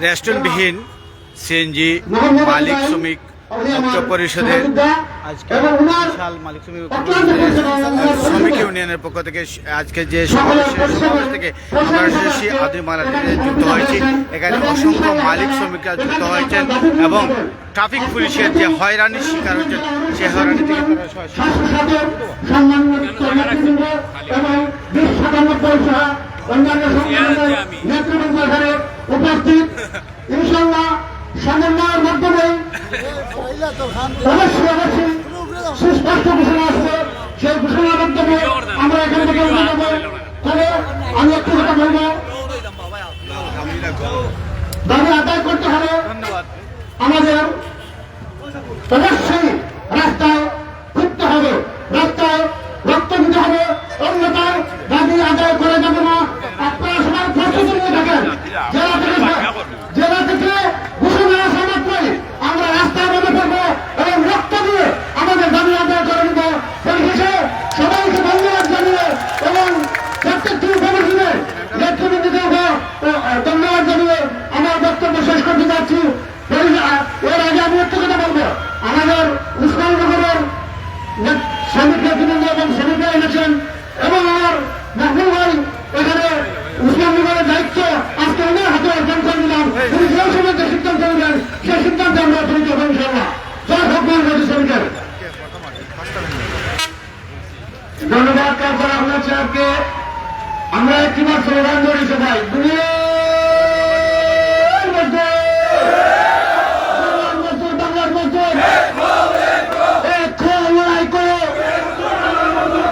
রেস্টুরেন্টবিহীন CNG মালিক শ্রমিক ঐক্য পরিষদের আজকে বিশাল মালিক শ্রমিক ইউনিয়নের পক্ষ থেকে আজকে যে সমাবেশ থেকে আমরা এসেছি আধুনিক বাংলাদেশে যুক্ত হয়েছি। এখানে অসংখ্য মালিক শ্রমিকরা যুক্ত হয়েছেন এবং ট্রাফিক পুলিশের যে হয়রানির শিকার হচ্ছেন সেই হয়রানি থেকে উপস্থিত ইনশাআল্লাহ সমন্বয়ের মাধ্যমে অবশ্যই সুস্পষ্ট ঘোষণা আসবে। সেই ঘোষণার মাধ্যমে আমরা এখান থেকে তবে আমি একটু কথা বলবো, দাবি আদায় করতে হবে। আমাদের অবশ্যই রাস্তায় ঘুরতে হবে, রাস্তায় রক্ত দিতে হবে, অন্যথায় দাবি আদায় করে যাবে না। আপনারা সবাই প্রস্তুতি নিয়ে থাকেন। জেলা থেকে ঘোষণা আসা মাত্রই আমরা রাস্তায় নেমে পড়বো এবং রক্ত দিয়ে আমাদের দাবি আদায় করে নেব। পরিশেষে সবাইকে ধন্যবাদ জানিয়ে এবং প্রত্যেকটি কমিশনের নেতৃবৃন্দকে ধন্যবাদ জানিয়ে আমার বক্তব্য শেষ করতে যাচ্ছি। এর আগে আমি একটু কথা বলবো, আমাদের উসমাননগরের শ্রমিক নেতৃবৃন্দ এবং শ্রমিকরা এনেছেন এবং আমার মহবুব ভাই এখানে উসমাননগরের দায়িত্ব আজকে ওনার হাতে অর্পণ করে দিলাম। উনি যে সময় যে সিদ্ধান্ত নেবেন সেই সিদ্ধান্তে আমরা উপনীত হবো ইনশাআল্লাহ। জয় হোক বাংলাদেশ শ্রমিকের। ধন্যবাদ কারণ আপনার সাহেবকে। আমরা একটি মাস স্লোগান ধরি সবাই,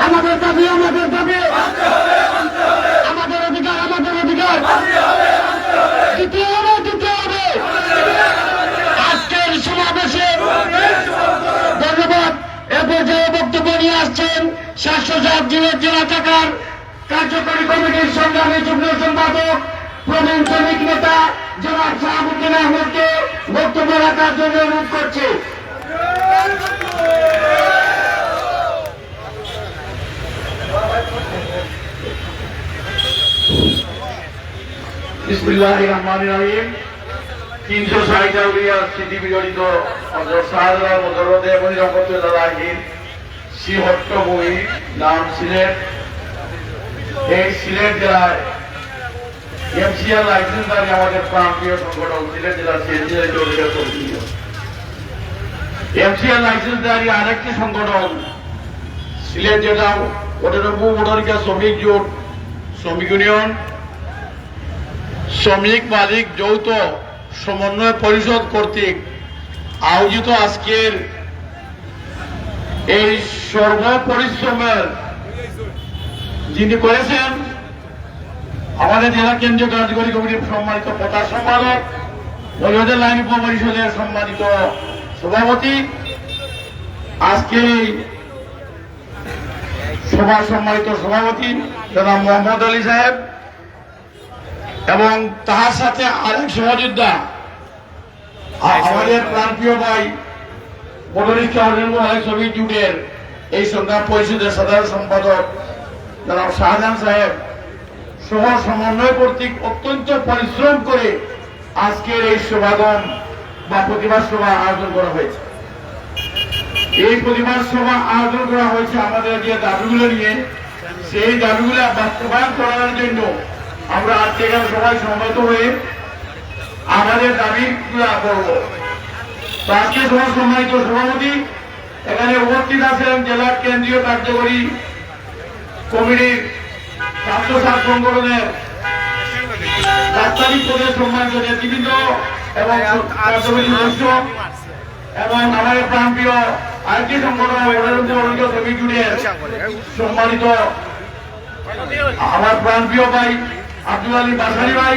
আমাদের দাবি আমাদের দাবি, আমাদের অধিকার আমাদের অধিকার দিতে হবে দিতে হবে। আজকের সমাবেশে ধন্যবাদ। এ পর্যায়ে বক্তব্য নিয়ে আসছেন 707 জেলা শাখার কার্যকরী কমিটির সংগ্রামী যুগ্ম সম্পাদক প্রবীণ শ্রমিক নেতা জনাব শাহাবুদ্দিন আহমদকে বক্তব্য রাখার জন্য অনুরোধ করছি। বিসমিল্লাহির রহমানির রহিম। 360 আউলিয়া স্মৃতি বিজড়িত শাহজালাল মজরদে এবং রহমতুল্লাহির শ্রীহট্টভূমি নাম সিলেট। এই সিলেট জেলায় এমসিআর লাইসেন্সধারী আমাদের প্রান্তীয় সংগঠন সিলেট জেলা এমসিআর লাইসেন্সধারী আরেকটি সংগঠন সিলেট জেলা 98 মোটরিকা শ্রমিক জোট শ্রমিক ইউনিয়ন শ্রমিক মালিক যৌথ সমন্বয় পরিষদ কর্তৃক আয়োজিত আজকের এই সর্বপরিশ্রমের যিনি করেছেন আমাদের জেলা কেন্দ্রীয় কার্যকরী কমিটির সম্মানিত প্রধান সম্পাদক মহিলাদের লাইন উপ পরিষদের সম্মানিত সভাপতি, আজকে সভার সম্মানিত সভাপতি জনাব মোহাম্মদ আলী সাহেব এবং তার সাথে আরেক সহযোদ্ধা আমাদের প্রান্তীয় ভাই বটরিকা শ্রমিক জুটের এই সংগ্রাম পরিষদের সাধারণ সম্পাদক জনাব শাহজাহান সাহেব সহ সমন্বয় কর্তৃক অত্যন্ত পরিশ্রম করে আজকের এই সমাগম বা প্রতিবাদ সভা আয়োজন করা হয়েছে। এই প্রতিবাদ সভা আয়োজন করা হয়েছে আমাদের যে দাবিগুলো নিয়ে, সেই দাবিগুলো বাস্তবায়ন করার জন্য আমরা আজকে এখানে সবাই সমবেত হয়ে আমাদের দাবিগুলো করব। আজকে সভা সম্মানিত সভাপতি এখানে উপস্থিত আছেন জেলা কেন্দ্রীয় কার্যকরী কমিটির ছাত্র সংগঠনের রাজধানী পদের সম্মানিত নেতৃবৃন্দ এবং কার্যকরী সদস্য এবং আমাদের প্রান্তীয় আরেকটি সংগঠন শ্রমিক জুটের সম্মানিত আমার প্রান্তীয় ভাই আব্দুল আলী বাসারি ভাই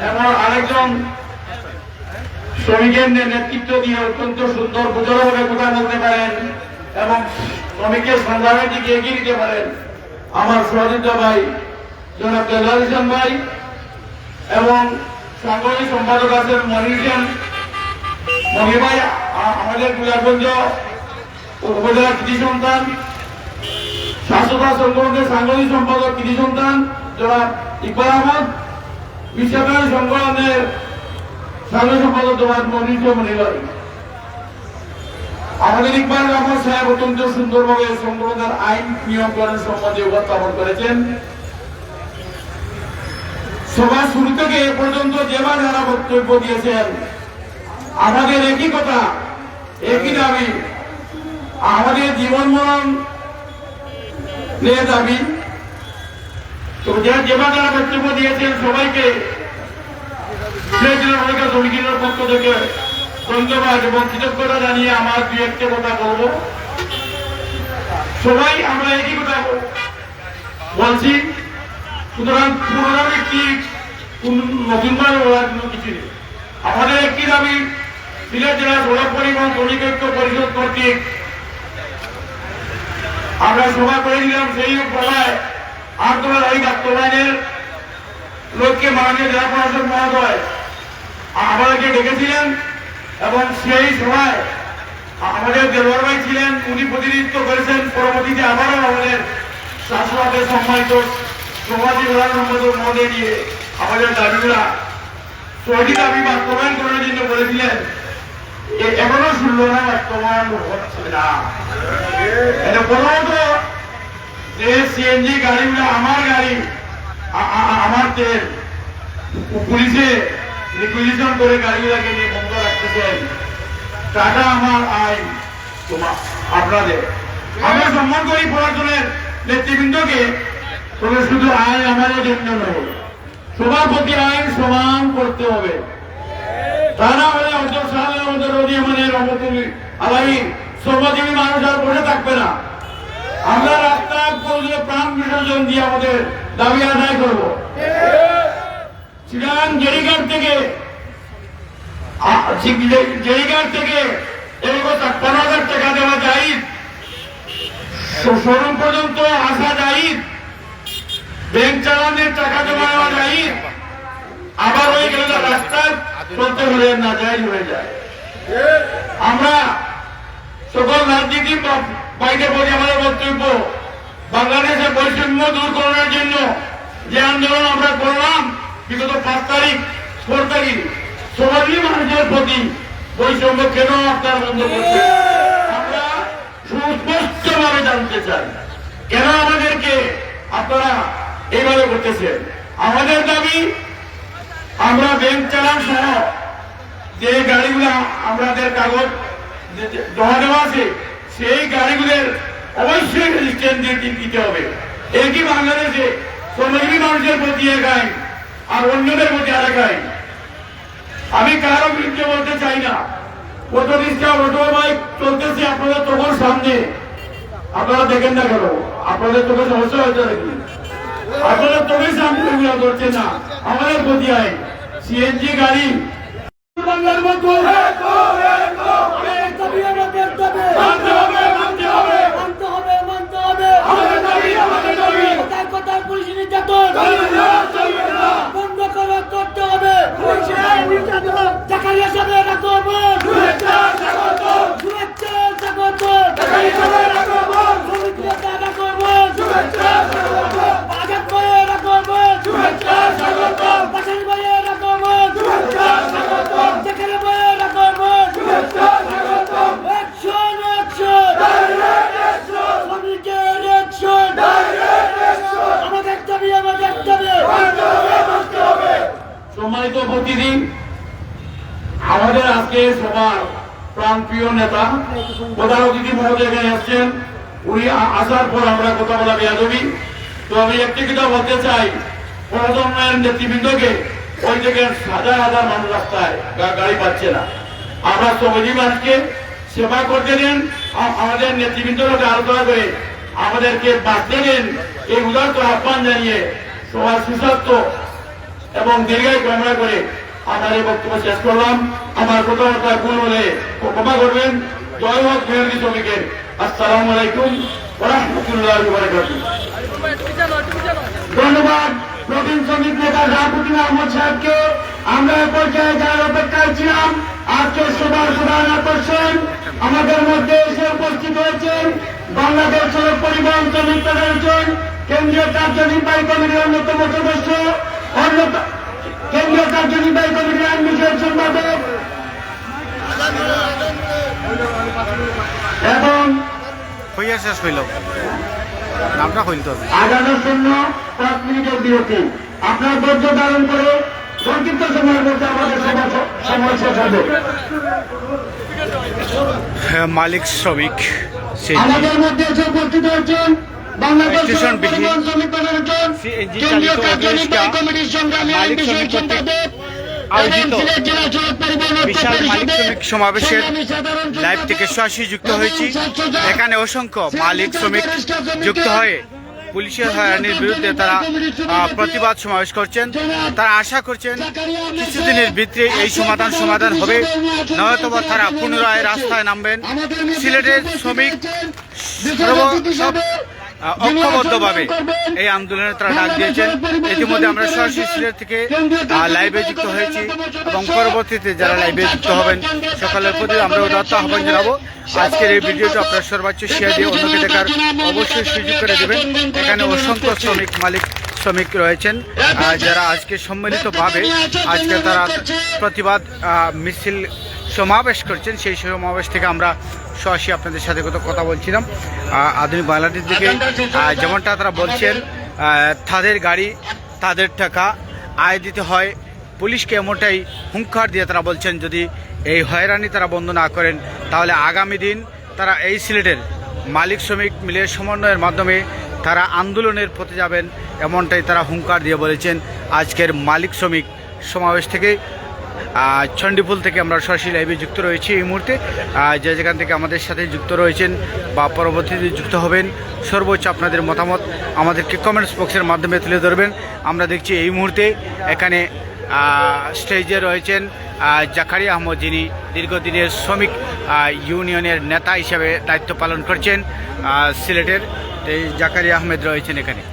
এবং আরেকজন শ্রমিকের নেতৃত্ব দিয়ে অত্যন্ত সুন্দর সুন্দরভাবে কথা বলতে পারেন এবং শ্রমিকের সংগ্রামের দিকে এগিয়ে দিতে পারেন আমার সহযোদ্ধা ভাই জনাব দেলাল হোসেন ভাই এবং সাংগঠনিক সম্পাদক আছেন মনির হোসেন মনির ভাই, আমাদের গুলাগঞ্জ উপজেলা কৃষি সন্তান স্বাস্থ্যতা সংগঠনের সাংগঠনিক সম্পাদক কৃষি সন্তান জনাব ইকবাল আহমদ, বিশ্বব্যাংক সংগঠনের আমাদের সাধারণ সম্পাদক জমাত মনির আমাদের ইকবাল রহমান সাহেব অত্যন্ত সুন্দরভাবে সংবিধান আইন নিয়মকরণ সম্বন্ধে উপস্থাপন করেছেন। সভা শুরু থেকে এ পর্যন্ত যেভাবে যারা বক্তব্য দিয়েছেন আমাদের একই কথা, একই দাবি, আমাদের জীবন মরণ নিয়ে দাবি। তো যেভাবে যারা বক্তব্য দিয়েছেন সবাইকে সমিতির পক্ষ থেকে ধন্যবাদ এবং কৃতজ্ঞতা জানিয়ে আমার দুই একটা কথা বলবো। সবাই আমরা একই কথা বলছি, সুতরাং পুনরাবৃত্তি নতুন ভাবে বলার জন্য কিছু নেই। আমাদের একটি দাবি, সিলেট জেলা সড়ক পরিবহন শ্রমিক ঐক্য পরিষদ কর্তৃক আমরা সভা করেছিলাম। সেই সভায় আন্তর্জাতিক বাস্তবায়নের লোককে মাননীয় জেলা প্রশাসক মহোদয় আমাদেরকে ডেকেছিলেন এবং সেই সময় আমাদের দেলোয়ার ভাই ছিলেন, উনি প্রতিনিধিত্ব করেছেন। পরবর্তীতে আবারও আমাদের শাসকের সম্মানিত সভাপতি প্রধান সম্পাদক মহোদয় নিয়ে আমাদের দাবিগুলা ৬টি দাবি বাস্তবায়ন করার জন্য বলেছিলেন। এখনো শুনল না, বাস্তবায়ন হচ্ছে না। প্রথমত যে সিএনজি গাড়িগুলো আমার গাড়ি, আমার তেল পুলিশে রিকুইজিশন করে গাড়িগুলোকে নিয়ে বন্ধ রাখতেছেন। টাকা আমার আইন তোমার আপনাদের, আমরা সম্মান করি প্রশাসনের নেতৃবৃন্দকে, তবে শুধু আইন আমাদের জন্য নয়, সবার প্রতি আইন সমান করতে হবে। তা না হলে অন্তর সালে আমাদের রোজিমানের রহমতুল আলাইহি শ্রমজীবী মানুষ আর বসে থাকবে না। আমরা রাস্তায় প্রাণ বিসর্জন দিয়ে আমাদের দাবি আদায় করবো। চিরাং জেরিঘাট থেকে এরকম ৫০,০০০ টাকা দেওয়া যায়, শোরুম পর্যন্ত আসা যায়, ব্যাংক চালানের টাকা জমা নেওয়া যায়, আবার হয়ে গেলে রাস্তায় চলতে হলে না যায় হয়ে যায়। আমরা সকল রাজনীতি বাইরে বলি আমাদের বক্তব্য, বাংলাদেশের বৈষম্য দূর করার জন্য যে আন্দোলন আমরা করলাম বিগত ৫ তারিখ ৪ তারিখ, সবারই মানুষের প্রতি বৈষম্য কেন আপনার বন্ধ করছে আমরা সুস্পষ্ট ভাবে জানতে চাই। কেন আমাদেরকে আপনারা এইভাবে করতেছেন? আমাদের দাবি, আমরা ব্যাংক চালান সহ যে গাড়িগুলা আমাদের কাগজ জমা দেওয়া আছে সেই গাড়িগুলোর অবশ্যই রেজিস্ট্রেশন দিতে হবে। একই বাংলাদেশে শ্রমজীবী মানুষের প্রতি এক আইন আর অন্যদের প্রতি আরেক আইন। আমি কারো বিরুদ্ধে বলতে চাই না, কত রিক্সা অটো বাইক চলতেছে আপনাদের চোখের সামনে, আপনারা দেখেন না কেন? আপনাদের চোখে সমস্যা হয়েছে নাকি? আপনাদের চোখের সামনে এগুলো করছে না, আমাদের প্রতি আইন। সিএনজি গাড়ি বাংলার মতো পুলিশ নির্যাতন বন্ধ করতে হবে। জাকারিয়া সাহেবের আগমন, শুভেচ্ছা স্বাগতম, শুভেচ্ছা স্বাগতম, শ্রমিকদের আগমন, শুভেচ্ছা স্বাগতম, আজাদ ভাইয়ের আগমন, শুভেচ্ছা স্বাগতম, পাশারি ভাইয়ের আগমন, শুভেচ্ছা স্বাগতম, জাকারিয়া ভাইয়ের আগমন, শুভেচ্ছা স্বাগতম। অ্যাকশন অ্যাকশন, ডাইরেক্ট অ্যাকশন, শ্রমিকের অ্যাকশন, ডাইরেক্ট অ্যাকশন, আমাদের দাবি মানতে হবে। সম্মানিত প্রতিদিন আমাদের আজকে সবার প্রাণপ্রিয় নেতা প্রধান অতিথি মহোদয় এখানে আসছেন। উনি আসার পর আমরা কথা বলা বেয়াদবি। তো আমি একটি কথা বলতে চাই, প্রশাসনের নেতৃবৃন্দকে, ওই থেকে হাজার হাজার মানুষ রাস্তায় গাড়ি পাচ্ছে না। আমরা শ্রমজীবী মানুষকে সেবা করতে দেন, আমাদের নেতৃবৃন্দকে আলোচনা করে আমাদেরকে বাঁচতে দেন, এই উদারত আহ্বান জানিয়ে সবার সুস্বাস্থ্য এবং দীর্ঘায়ু কামনা করে আমার এই বক্তব্য শেষ করলাম। আমার কথাবার্তা ভুল হলে ক্ষমা করবেন। জয় হোক মেহনতি শ্রমিকের। আসসালামু আলাইকুম ওয়া রাহমাতুল্লাহি ওয়া বারাকাতুহু। ধন্যবাদ প্রবীণ শ্রমিক নেতা শাহাবুদ্দিন আহমদ সাহেবকে। আমরা এ পর্যায়ে যার অপেক্ষায় ছিলাম, আজকে সবার প্রধান আকর্ষণ আমাদের মধ্যে এসে উপস্থিত হয়েছেন বাংলাদেশ সড়ক পরিবহন শ্রমিক ফেডারেশন কেন্দ্রীয় কার্যনির্বাহী কমিটির অন্যতম সদস্য, কেন্দ্রীয় কার্যনির্বাহী কমিটি শেষ হইল নামটা হইল তো আগানোর জন্য 5 মিনিটের বিরতি আপনার ধৈর্য ধারণ করে সংক্ষিপ্ত সময়ের মধ্যে আমাদের সময় শেষ হবে মালিক শ্রমিক সেই আমাদের মধ্যে এসে উপস্থিত হয়েছেন বাংলাদেশ স্টেশন বিহীন পরিবহন শ্রমিক ফেডারেশন CNG কেন্দ্রীয় চালিত কার্যনির্বাহী অটোরিকশা কমিটির সংগ্রামী আইন মালিক বিষয়ক শ্রমিক সম্পাদক আয়োজিত এবং সিলেট জেলা সড়ক পরিবহন ঐক্য বিশাল মালিক পরিষদের শ্রমিক সমাবেশের সংগ্রামী সাধারণ লাইভ সম্পাদক থেকে সরাসরি যুক্ত এবং হয়েছি স্বেচ্ছাসেবক এখানে অসংখ্য মালিক শ্রমিক যুক্ত হয়ে পুলিশের হয়রানির বিরুদ্ধে তারা প্রতিবাদ সমাবেশ করছেন তারা আশা করছেন কিছুদিনের ভিতরে এই সমাধান হবে নয়তোবা তারা পুনরায় রাস্তায় নামবেন সিলেটের শ্রমিক সব ঐক্যবদ্ধভাবে এই আন্দোলনে তারা ডাক দিয়েছেন ইতিমধ্যে আমরা সরাসরি সিলেট থেকে লাইভে যুক্ত হয়েছি এবং পরবর্তীতে যারা লাইভে যুক্ত হবেন সকালের প্রতি আমরা উদাত্ত আহ্বান জানাবো আজকের এই ভিডিওটা আপনারা সর্বোচ্চ শেয়ার দিয়ে অন্যকে দেখার অবশ্যই সুযোগ করে দেবেন এখানে অসংখ্য মালিক শ্রমিক রয়েছেন যারা আজকে সম্মিলিতভাবে আজকে তারা প্রতিবাদ মিছিল সমাবেশ করছেন সেই সমাবেশ থেকে আমরা সরাসরি আপনাদের সাথে কথা বলছিলাম আধুনিক বাংলাদেশ দিকে যেমনটা তারা বলছেন তাদের গাড়ি তাদের টাকা আয় দিতে হয় পুলিশকে এমনটাই হুঙ্কার দিয়ে তারা বলছেন যদি এই হয়রানি তারা বন্ধ না করেন তাহলে আগামী দিন তারা এই সিলেটের মালিক শ্রমিক মিলে সমন্বয়ের মাধ্যমে তারা আন্দোলনের পথে যাবেন এমনটাই তারা হুঙ্কার দিয়ে বলেছেন আজকের মালিক শ্রমিক সমাবেশ থেকে চণ্ডীপুল থেকে আমরা সরাসরি লাইভে যুক্ত রয়েছি এই মুহূর্তে যে যেখান থেকে আমাদের সাথে যুক্ত রয়েছেন বা পরবর্তীতে যুক্ত হবেন সর্বোচ্চ আপনাদের মতামত আমাদেরকে কমেন্টস বক্সের মাধ্যমে তুলে ধরবেন আমরা দেখছি এই মুহূর্তে এখানে স্টেজে রয়েছেন জাকারিয়া আহমদ যিনি দীর্ঘদিনের শ্রমিক ইউনিয়নের নেতা হিসেবে দায়িত্ব পালন করছেন সিলেটের এই জাকারিয়া আহমেদ রয়েছেন এখানে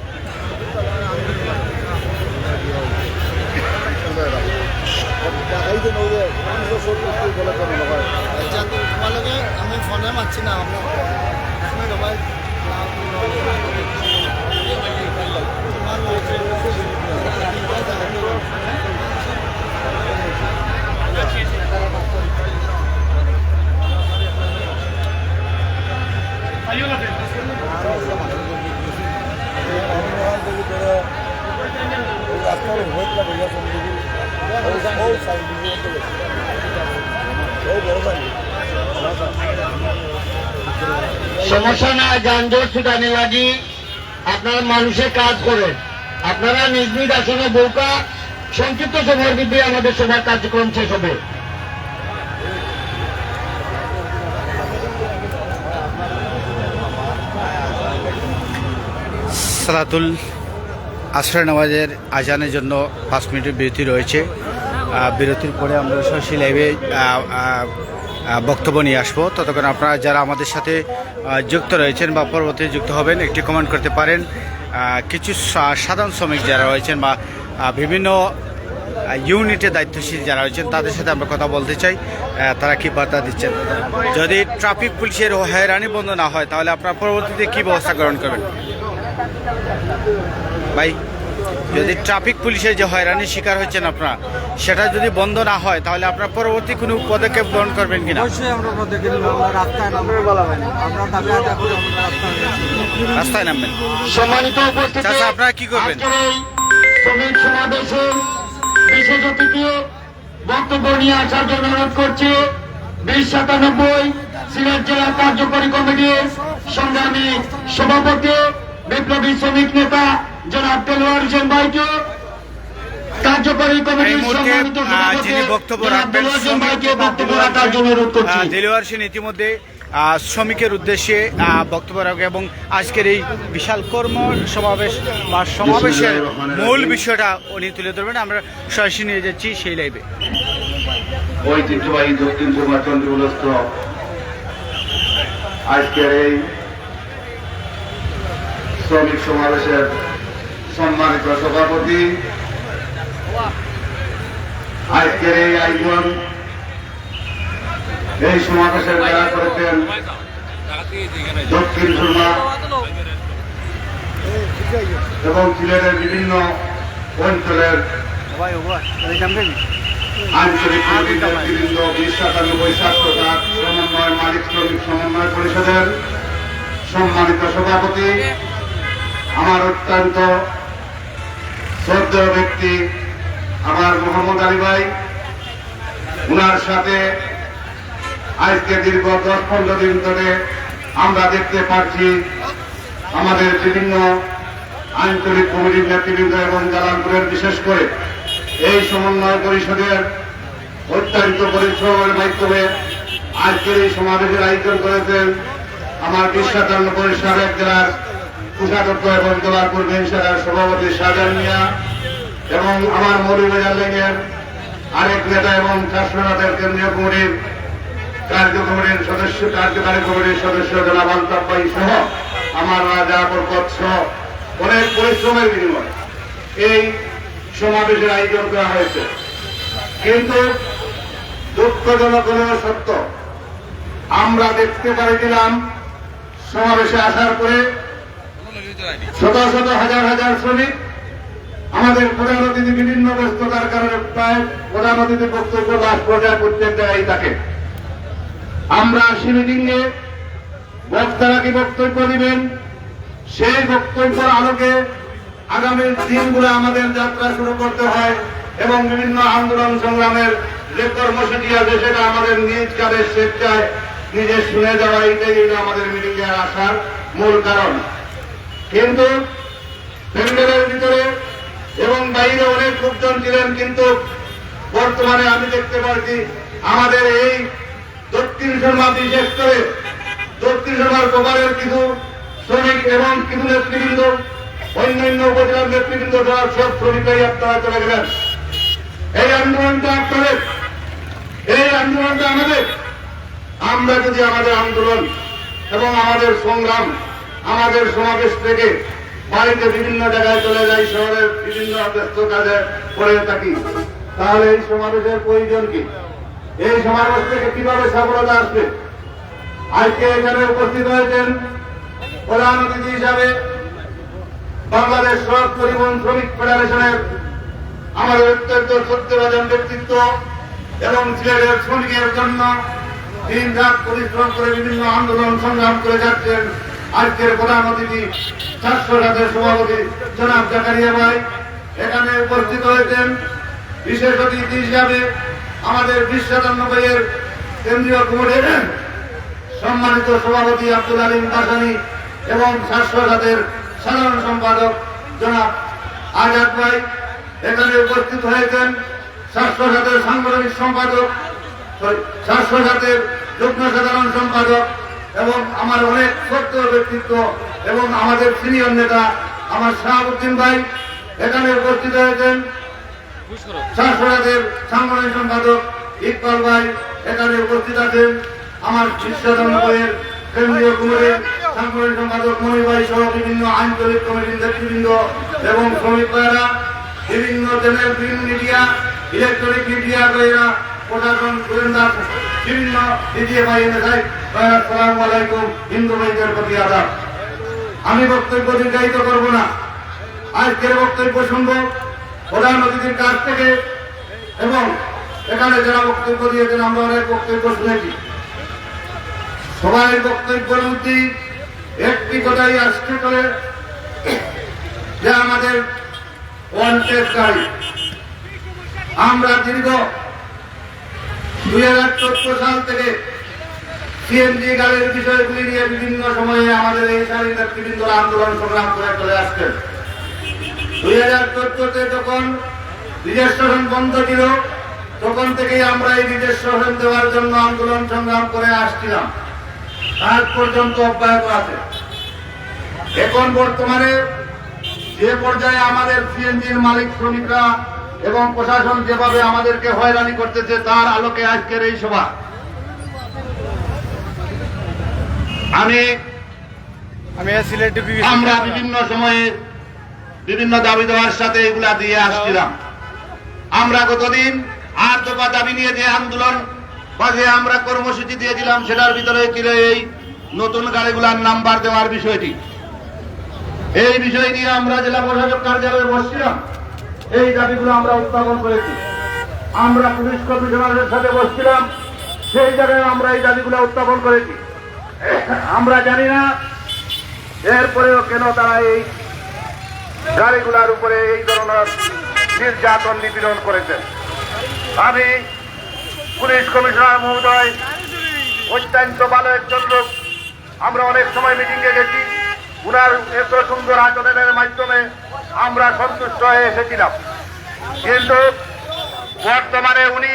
আমি ফোনে মারছি না সমস্যা না যানজট ছুটানি লাগি আপনারা মানুষের কাজ করেন আপনারা নিজ নিজ আসনে বউকা সংক্ষিপ্ত সময়ের মধ্যে আমাদের সবার কার্যক্রম শেষ হবে সালাতুল আসর নামাজের আজানের জন্য 5 মিনিটের বিরতি রয়েছে বিরতির পরে আমরা সরাসরি লাইভে বক্তব্য নিয়ে আসবো ততক্ষণ আপনারা যারা আমাদের সাথে যুক্ত রয়েছেন বা পরবর্তী যুক্ত হবেন একটি কমেন্ট করতে পারেন কিছু সাধারণ শ্রমিক যারা রয়েছেন বা বিভিন্ন ইউনিটে দায়িত্বশীল যারা রয়েছেন তাদের সাথে আমরা কথা বলতে চাই তারা কি বার্তা দিচ্ছেন যদি ট্রাফিক পুলিশের হয়রানি বন্ধ না হয় তাহলে আপনারা পরবর্তীতে কী ব্যবস্থা গ্রহণ করবেন ভাই যদি ট্রাফিক পুলিশের যে হয়রানির শিকার হচ্ছেন আপনারা সেটা যদি বন্ধ না হয় তাহলে আপনারা পরবর্তী কোনো পদক্ষেপ গ্রহণ করবেন কিনা অবশ্যই আমরা পদক্ষেপ নিব আমরা রাস্তায় নামবো আমরা দাবি আদায় করে আমরা রাস্তায় নামবেন সম্মানিত উপস্থিতি চাচা আপনারা কি করবেন আজকের এই শ্রমিক সমাবেশে বিশেষ অতিথি বক্তব্য নিয়ে আসার জন্য অনুরোধ করছি 2097 সিলেট জেলা কার্যকরী কমিটির সংগ্রামী সভাপতি বিপ্লবী শ্রমিক নেতা জনাব দেলোয়ার হোসেন ভাইকে কার্যকরী এই কমিটির মুহূর্তে সম্মানিত সভাপতি যিনি বক্তব্য জনাব রাখবেন দেলোয়ার হোসেন ভাইকে বক্তব্য রাখার জন্য অনুরোধ করছি দেলোয়ার হোসেন ইতিমধ্যে শ্রমিকের উদ্দেশ্যে বক্তব্য রাখবে এবং আজকের এই বিশাল কর্ম সমাবেশ বা সমাবেশের মূল বিষয়টা উনি তুলে ধরবেন আমরা সরাসরি নিয়ে যাচ্ছি সেই লাইভে ঐতিহ্যবাহী দক্ষিণ সুরমা চন্দ্রগুলস্থ আজকের এই শ্রমিক সমাবেশের সম্মানিত সভাপতি আজকের এই আয়োজন এই সমাবেশের যারা করেছেন দক্ষিণ সুরমা এবং সিলেটের বিভিন্ন অঞ্চলের আঞ্চলিক নেতৃবৃন্দ 2097 ছাত্র সমন্বয় মালিক শ্রমিক সমন্বয় পরিষদের সম্মানিত সভাপতি, আমার অত্যন্ত শ্রদ্ধেয় ব্যক্তি আমার মোহাম্মদ আলী ভাই, উনার সাথে আজকে দীর্ঘ 10-15 দিন ধরে আমরা দেখতে পাচ্ছি আমাদের বিভিন্ন আঞ্চলিক কমিটির নেতৃবৃন্দ এবং জালালপুরের বিশেষ করে এই সমন্বয় পরিষদের অত্যন্ত পরিশ্রমের মাধ্যমে আজকের এই সমাবেশের আয়োজন করেছেন আমার বিশ্বাচান্ন পরিষদের জেলার কোষাধ্যক্ষ এবং জালালপুর বেঞ্চের সভাপতি শাহজাহান মিয়া এবং আমার মৌলভীবাজার লেগের আরেক নেতা এবং শাসনাদের কেন্দ্রীয় কমিটির কার্যকরী কমিটির সদস্য জনাব আলতাফ ভাই সহ আমার রাজা বরকত সহ অনেক পরিশ্রমের বিনিময়ে এই সমাবেশের আয়োজন করা হয়েছে। কিন্তু দুঃখজনক হলেও সত্য, আমরা দেখতে পারিছিলাম সমাবেশে আসার পরে শত শত হাজার হাজার শ্রমিক আমাদের প্রধান অতিথি বিভিন্ন ব্যস্ততার কারণে প্রায় প্রধান অতিথির বক্তব্য লাস্ট পর্যায়ে প্রত্যেক জায়গায় থাকে। আমরা সেই মিটিংয়ে বক্তারা কি বক্তব্য দিবেন, সেই বক্তব্যের আলোকে আগামী দিনগুলো আমাদের যাত্রা শুরু করতে হয় এবং বিভিন্ন আন্দোলন সংগ্রামের যে কর্মসূচি আছে সেটা আমাদের নিজ কাজের স্বেচ্ছায় নিজে শুনে যাওয়া, এটাই আমাদের মিটিংয়ে আসার মূল কারণ। কিন্তু প্যান্ডেলের ভিতরে এবং বাইরে অনেক লোকজন ছিলেন, কিন্তু বর্তমানে আমি দেখতে পাচ্ছি আমাদের এই দক্ষিণ শর্মা বিশেষ করে দক্ষিণ শর্মার প্রকারের কিছু শ্রমিক এবং কিছু নেতৃবৃন্দ, অন্যান্য উপজেলার নেতৃবৃন্দ সব শ্রমিকরাই আপনারা চলে গেলেন। এই আন্দোলনটা আপনাদের, এই আন্দোলনটা আমাদের। আমরা যদি আমাদের আন্দোলন এবং আমাদের সংগ্রাম আমাদের সমাবেশ থেকে বাড়িতে বিভিন্ন জায়গায় চলে যাই, শহরের বিভিন্ন ব্যস্ত কাজে পড়ে থাকি, তাহলে এই সমাবেশের প্রয়োজন কি? এই সমাবেশ থেকে কিভাবে সফলতা আসবে? আজকে এখানে উপস্থিত হয়েছেন প্রধান অতিথি হিসাবে বাংলাদেশ সড়ক পরিবহন শ্রমিক ফেডারেশনের আমাদের অত্যন্ত শ্রদ্ধেয়ভাজন ব্যক্তিত্ব এবং সিলেটের শ্রমিকের জন্য দিন রাত পরিশ্রম করে বিভিন্ন আন্দোলন সংগ্রাম করে যাচ্ছেন আজকের প্রধান অতিথি ছাত্রদের সভাপতি জনাব জাকারিয়া ভাই এখানে উপস্থিত হয়েছেন। বিশেষ অতিথি হিসাবে আমাদের বিশ্বাচান্ন ভাইয়ের কেন্দ্রীয় কমিটির সম্মানিত সভাপতি আব্দুল আলিম কাসানি এবং ছাত্রদের সাধারণ সম্পাদক জনাব আজাদ ভাই এখানে উপস্থিত হয়েছেন। ছাত্রদের সাংগঠনিক সম্পাদক, ছাত্রদের যুগ্ম সাধারণ সম্পাদক এবং আমার অনেক ছোট্ট ব্যক্তিত্ব এবং আমাদের সিনিয়র নেতা আমার শাহাবুদ্দিন ভাই এখানে উপস্থিত হয়েছেন। ছাত্রদের সাংগঠনিক সম্পাদক ইকবাল ভাই এখানে উপস্থিত আছেন। আমার বিশ্বাচান্ন ভাইয়ের কেন্দ্রীয় কমিটির সাংগঠনিক সম্পাদক মনির ভাই সহ বিভিন্ন আঞ্চলিক কমিটির নেতৃবৃন্দ এবং শ্রমিক ভাইয়েরা, বিভিন্ন channel, print media, electronic media ভাইয়েরা, প্রশাসন, গোয়েন্দা, বিভিন্ন মিডিয়া ভাইয়েরা, আসসালামু আলাইকুম, হিন্দু ভাইদের প্রতি আদাব। আমি বক্তব্য দীর্ঘায়িত করব না, আজকের বক্তব্য শুনব প্রধান অতিথির কাছ থেকে এবং এখানে যারা বক্তব্য দিয়েছেন আমরা অনেক বক্তব্য শুনেছি। সবাই বক্তব্যের মধ্যে একটি কথাই আসতে করে যে আমাদের ওয়ান্টেড গাড়ি, আমরা দীর্ঘ 2014 সাল থেকে সিএনজি গাড়ির বিষয়গুলি নিয়ে বিভিন্ন সময়ে আমাদের এই সারি নেতৃবৃন্দরা আন্দোলন সংগ্রাম করে চলে আসছেন। 2014-তে যখন রেজিস্ট্রেশন বন্ধ ছিল তখন থেকেই আমরা এই রেজিস্ট্রেশন দেওয়ার জন্য আন্দোলন সংগ্রাম করে আসছিলাম, আজ পর্যন্ত অব্যাহত আছে। এখন বর্তমানে যে পর্যায়ে আমাদের সিএনজির মালিক শ্রমিকরা এবং প্রশাসন যেভাবে আমাদেরকে হয়রানি করতেছে তার আলোকে আজকের এই সভা। আমরা বিভিন্ন সময়ে বিভিন্ন দাবি দেওয়ার সাথে এগুলা দিয়ে আসছিলাম। আমরা গতদিন 8 দফা দাবি নিয়ে যে আন্দোলন বা যে আমরা কর্মসূচি দিয়েছিলাম সেটার ভিতরে ছিল এই নতুন গাড়িগুলার নাম্বার দেওয়ার বিষয়টি। এই বিষয় নিয়ে আমরা জেলা প্রশাসক কার্যালয়ে বসছিলাম, এই দাবিগুলো আমরা উত্থাপন করেছি। আমরা পুলিশ কমিশনারের সাথে বসছিলাম, সেই জায়গায় আমরা এই দাবিগুলো উত্থাপন করেছি। আমরা জানি না এরপরেও কেন তারা এই গাড়িগুলার উপরে এই ধরনের নির্যাতন নিপীড়ন করেছেন। আমি পুলিশ কমিশনার মহোদয় অত্যন্ত ভালো একজন লোক, আমরা অনেক সময় মিটিংয়ে গেছি, উনার এত সুন্দর আচরণের মাধ্যমে আমরা সন্তুষ্ট হয়ে এসেছিলাম। কিন্তু বর্তমানে উনি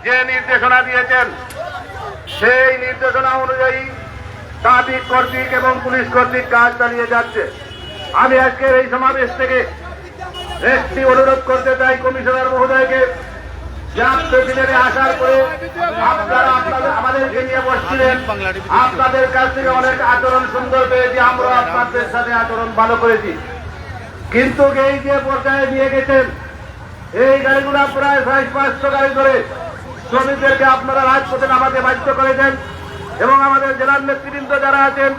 যে নির্দেশনা দিয়েছেন সেই নির্দেশনা অনুযায়ী ট্রাফিক কর্তৃক এবং পুলিশ কর্তৃক কাজ চালিয়ে যাচ্ছে। আমি আজকের এই সমাবেশ থেকে একটি অনুরোধ করতে চাই কমিশনার মহোদয়কে, যে আপনি দিনে আসার পরে আপনারা আমাদেরকে নিয়ে বসছিলেন, আপনাদের কাছ থেকে অনেক আচরণ সুন্দর পেয়েছি, আমরা আপনাদের সাথে আচরণ ভালো করেছি। কিন্তু এই যে পর্যায়ে নিয়ে গেছেন, এই গাড়িগুলা প্রায় 500 গাড়ি ধরে শ্রমিকদেরকে আপনারা রাজপথে নামাতে বাধ্য করেছেন এবং আমাদের জেলার নেতৃবৃন্দ যারা আছেন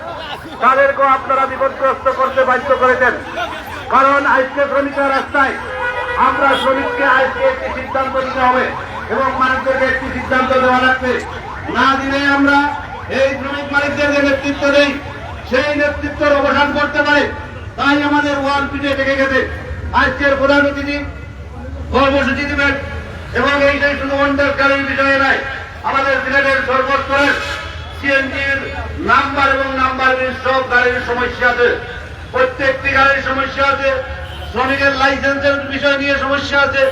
তাদেরকেও আপনারা বিপদগ্রস্ত করতে বাধ্য করেছেন। কারণ আজকে শ্রমিকরা রাস্তায়, আমরা শ্রমিককে আজকে একটি সিদ্ধান্ত নিতে হবে এবং মানুষদেরকে একটি সিদ্ধান্ত দেওয়া লাগবে। না দিলে আমরা এই শ্রমিক মালিকদের যে নেতৃত্ব দেই সেই নেতৃত্বের অবসান করতে পারে। তাই আমাদের ওয়াল পিঠে থেকে গেছে আজকের প্রধান অতিথি কর্মসূচি দিবেন এবং এইটাই শুধু অন্ডারকারীর বিষয়ে নয়, আমাদের সিলেটের সর্বস্তরের সিএনজির নাম্বার এবং নাম্বার সব গাড়ির সমস্যা আছে, প্রত্যেকটি গাড়ির সমস্যা আছে, শ্রমিকের লাইসেন্সের বিষয় নিয়ে সমস্যা আছে।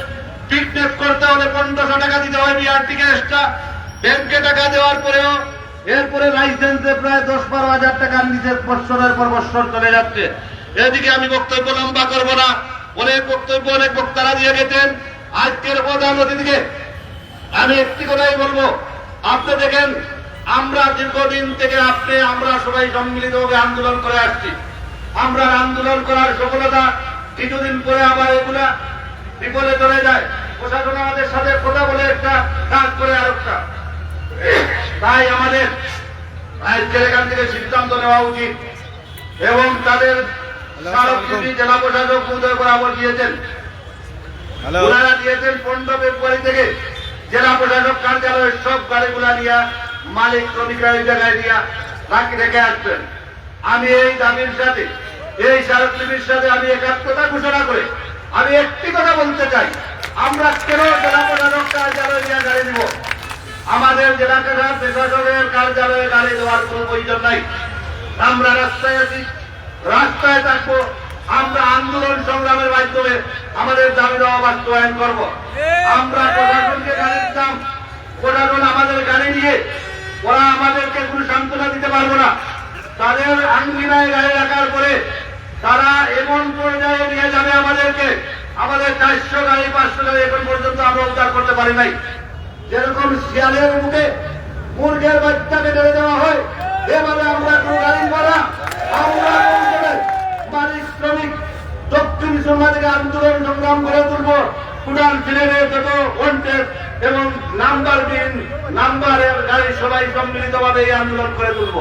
ফিটনেস করতে হলে 1500 টাকা দিতে হয় বিআরটিকে এক্সট্রা, ব্যাংকে টাকা দেওয়ার পরেও এরপরে লাইসেন্সে প্রায় 10-12 হাজার টাকা নিচে বৎসরের পর বৎসর চলে যাচ্ছে। এদিকে আমি বক্তব্য লম্বা করবো না, অনেক বক্তব্য অনেক বক্তারা দিয়ে গেছেন। আজকের প্রধান অতিথিকে আমি একটি কথাই বলবো, আপনি দেখেন আমরা দীর্ঘদিন থেকে আমরা সবাই সম্মিলিতভাবে আন্দোলন করে আসছি। আমরা আন্দোলন করার সফলতা কিছুদিন পরে আবার এগুলা বিপদে চলে যায়, প্রশাসন আমাদের সাথে কথা বলে একটা কাজ করে আরেকটা। তাই আমাদের আজকের এখান থেকে সিদ্ধান্ত নেওয়া উচিত এবং তাদের স্মারকলিপি জেলা প্রশাসক মহোদয় বরাবর দিয়েছেন। ওনারা দিয়েছেন 15 ফেব্রুয়ারি থেকে জেলা প্রশাসক কার্যালয়ের সব গাড়িগুলা নিয়ে মালিক শ্রমিকরা এই জায়গায় নিয়ে বাকি রেখে আসবেন। আমি এই দাবির সাথে, এই স্মারকলিপির সাথে আমি একাত্মতা ঘোষণা করে আমি একটি কথা বলতে চাই, আমরা কেন জেলা প্রশাসক কার্যালয়ে নিয়ে গাড়ি দিব? আমাদের জেলা প্রশাসকের কার্যালয়ে গাড়ি দেওয়ার কোন প্রয়োজন নাই। আমরা রাস্তায় আছি, রাস্তায় থাকবো, আমরা আন্দোলন সংগ্রামের মাধ্যমে আমাদের দাবি দেওয়া বাস্তবায়ন করব। আমরা প্রশাসনকে গাড়ি দিতাম, প্রশাসন আমাদের গাড়ি নিয়ে ওরা আমাদেরকে কোনো সান্ত্বনা দিতে পারবো না। তাদের আঙ্গিনায় গাড়ি রাখার পরে তারা এমন পর্যায়ে নিয়ে যাবে আমাদেরকে, আমাদের 400 গাড়ি 500 গাড়ি এখন পর্যন্ত আমরা উদ্ধার করতে পারি নাই। যেরকম শিয়ালের মুখে মুরগের বাচ্চাকে ধরে দেওয়া হয়, এভাবে আমরা কোনো গাড়ি করা আমরা মালিক শ্রমিক দক্ষিণ সন্ধ্যা থেকে আন্দোলন সংগ্রাম করে তুলব। কুড়াল সিলেটে যত ওয়ান্টেড এবং নাম্বারবিহীন নাম্বারের গাড়ি সবাই সম্মিলিতভাবে এই আন্দোলন করে তুলব।